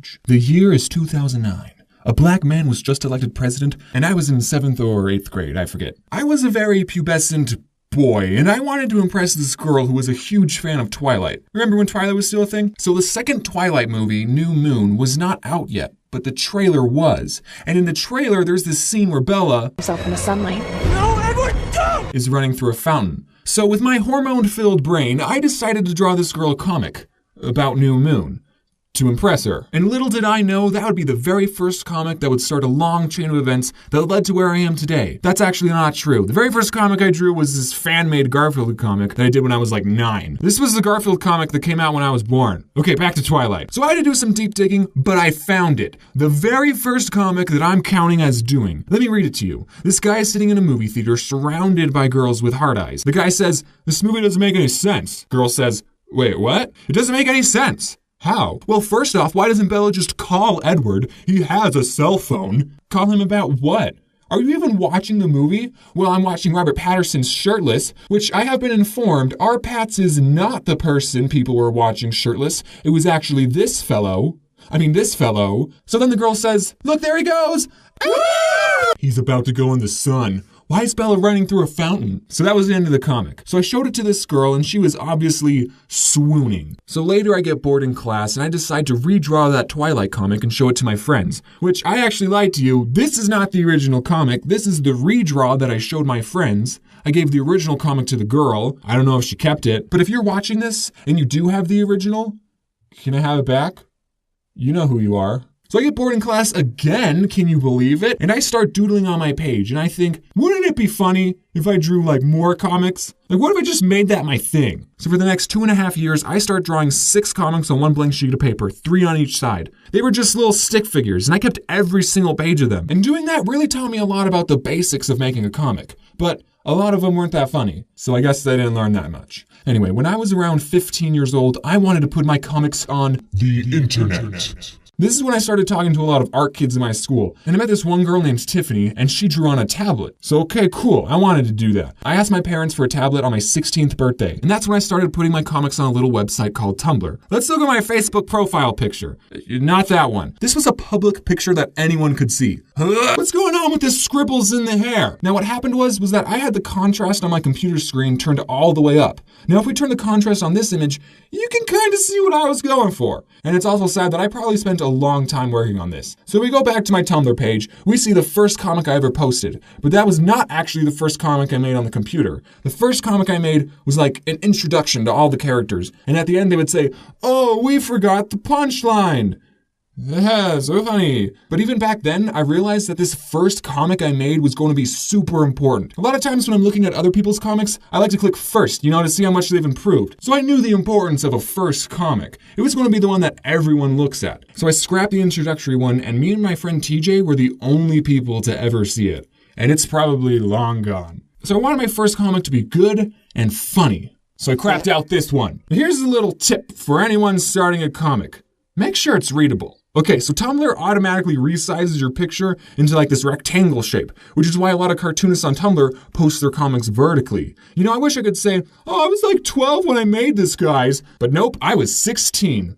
page. The year is 2009. A black man was just elected president, and I was in 7th or 8th grade, I forget. I was a very pubescent boy, and I wanted to impress this girl who was a huge fan of Twilight. Remember when Twilight was still a thing? So the second Twilight movie, New Moon, was not out yet, but the trailer was. And in the trailer, there's this scene where Bella herself in the sunlight. No, Edward, don't! Is running through a fountain. So with my hormone-filled brain, I decided to draw this girl a comic about New Moon to impress her. And little did I know that would be the very first comic that would start a long chain of events that led to where I am today. That's actually not true. The very first comic I drew was this fan-made Garfield comic that I did when I was like 9. This was the Garfield comic that came out when I was born. Okay, back to Twilight. So I had to do some deep digging, but I found it. The very first comic that I'm counting as doing. Let me read it to you. This guy is sitting in a movie theater surrounded by girls with hard eyes. The guy says, "This movie doesn't make any sense." Girl says, "Wait, what? It doesn't make any sense." How? Well, first off, why doesn't Bella just call Edward? He has a cell phone. Call him about what? Are you even watching the movie? Well, I'm watching Robert Pattinson's Shirtless, which I have been informed our Pats is not the person people were watching shirtless. It was actually this fellow. So then the girl says, "Look, there he goes." Ah! He's about to go in the sun. Why is Bella running through a fountain? So that was the end of the comic. So I showed it to this girl and she was obviously swooning. So later I get bored in class and I decide to redraw that Twilight comic and show it to my friends. Which I actually lied to you. This is not the original comic. This is the redraw that I showed my friends. I gave the original comic to the girl. I don't know if she kept it. But if you're watching this and you do have the original, can I have it back? You know who you are. So I get bored in class again, can you believe it? And I start doodling on my page and I think, wouldn't it be funny if I drew like more comics? Like what if I just made that my thing? So for the next 2.5 years, I start drawing 6 comics on one blank sheet of paper, 3 on each side. They were just little stick figures and I kept every single page of them. And doing that really taught me a lot about the basics of making a comic. But a lot of them weren't that funny, so I guess I didn't learn that much. Anyway, when I was around 15 years old, I wanted to put my comics on the internet. This is when I started talking to a lot of art kids in my school, and I met this one girl named Tiffany, and she drew on a tablet. So okay, cool, I wanted to do that. I asked my parents for a tablet on my 16th birthday, and that's when I started putting my comics on a little website called Tumblr. Let's look at my Facebook profile picture. Not that one. This was a public picture that anyone could see. What's going on with the scribbles in the hair? Now what happened was that I had the contrast on my computer screen turned all the way up. Now if we turn the contrast on this image, you can kind of see what I was going for. And it's also sad that I probably spent a long time working on this. So we go back to my Tumblr page, we see the first comic I ever posted, but that was not actually the first comic I made on the computer. The first comic I made was like an introduction to all the characters, and at the end they would say, "Oh, we forgot the punchline." Yeah, so funny. But even back then, I realized that this first comic I made was going to be super important. A lot of times when I'm looking at other people's comics, I like to click first, to see how much they've improved. So I knew the importance of a first comic. It was going to be the one that everyone looks at. So I scrapped the introductory one, and me and my friend TJ were the only people to ever see it. And it's probably long gone. So I wanted my first comic to be good and funny. So I crapped out this one. Here's a little tip for anyone starting a comic. Make sure it's readable. Okay, so Tumblr automatically resizes your picture into like this rectangle shape, which is why a lot of cartoonists on Tumblr post their comics vertically. I wish I could say, "Oh, I was like 12 when I made this, guys." But nope, I was 16.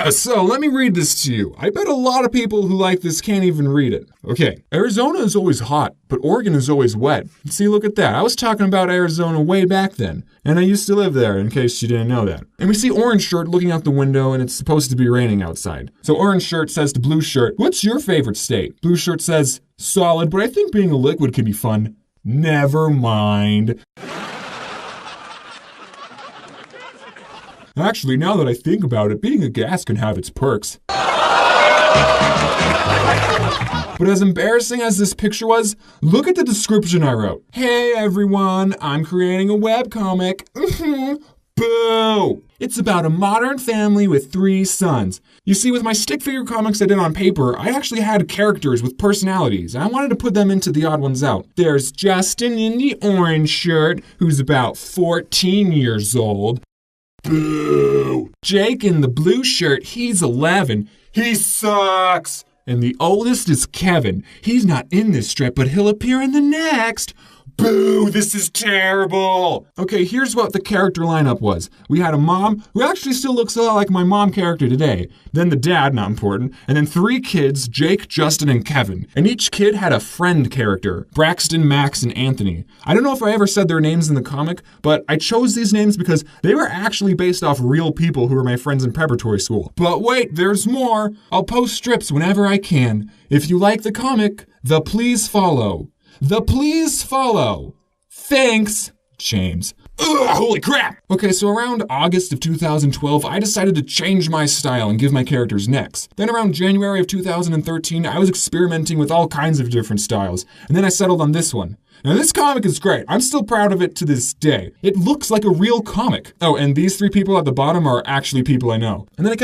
So let me read this to you. I bet a lot of people who like this can't even read it. Okay, Arizona is always hot, but Oregon is always wet. See, look at that. I was talking about Arizona way back then, and I used to live there, in case you didn't know that. And we see Orange Shirt looking out the window, and it's supposed to be raining outside. So Orange Shirt says to Blue Shirt, "What's your favorite state?" Blue Shirt says, "Solid, but I think being a liquid can be fun." Never mind. Actually, now that I think about it, being a gas can have its perks. But as embarrassing as this picture was, look at the description I wrote. "Hey everyone, I'm creating a webcomic." Boo! It's about a modern family with 3 sons. You see, with my stick figure comics I did on paper, I actually had characters with personalities, and I wanted to put them into the odd ones out. There's Justin in the orange shirt, who's about 14 years old. Boo! Jake in the blue shirt, he's 11. He sucks! And the oldest is Kevin. He's not in this strip, but he'll appear in the next. Boo, this is terrible. Okay, here's what the character lineup was. We had a mom, who actually still looks a lot like my mom character today. Then the dad, not important. And then 3 kids, Jake, Justin, and Kevin. And each kid had a friend character, Braxton, Max, and Anthony. I don't know if I ever said their names in the comic, but I chose these names because they were actually based off real people who were my friends in preparatory school. But wait, there's more. I'll post strips whenever I can. If you like the comic, please follow. Please follow. Thanks, James. Ugh, holy crap! Okay, so around August of 2012, I decided to change my style and give my characters necks. Then around January of 2013, I was experimenting with all kinds of different styles, and then I settled on this one. Now this comic is great. I'm still proud of it to this day. It looks like a real comic. Oh, and these 3 people at the bottom are actually people I know. And then I kept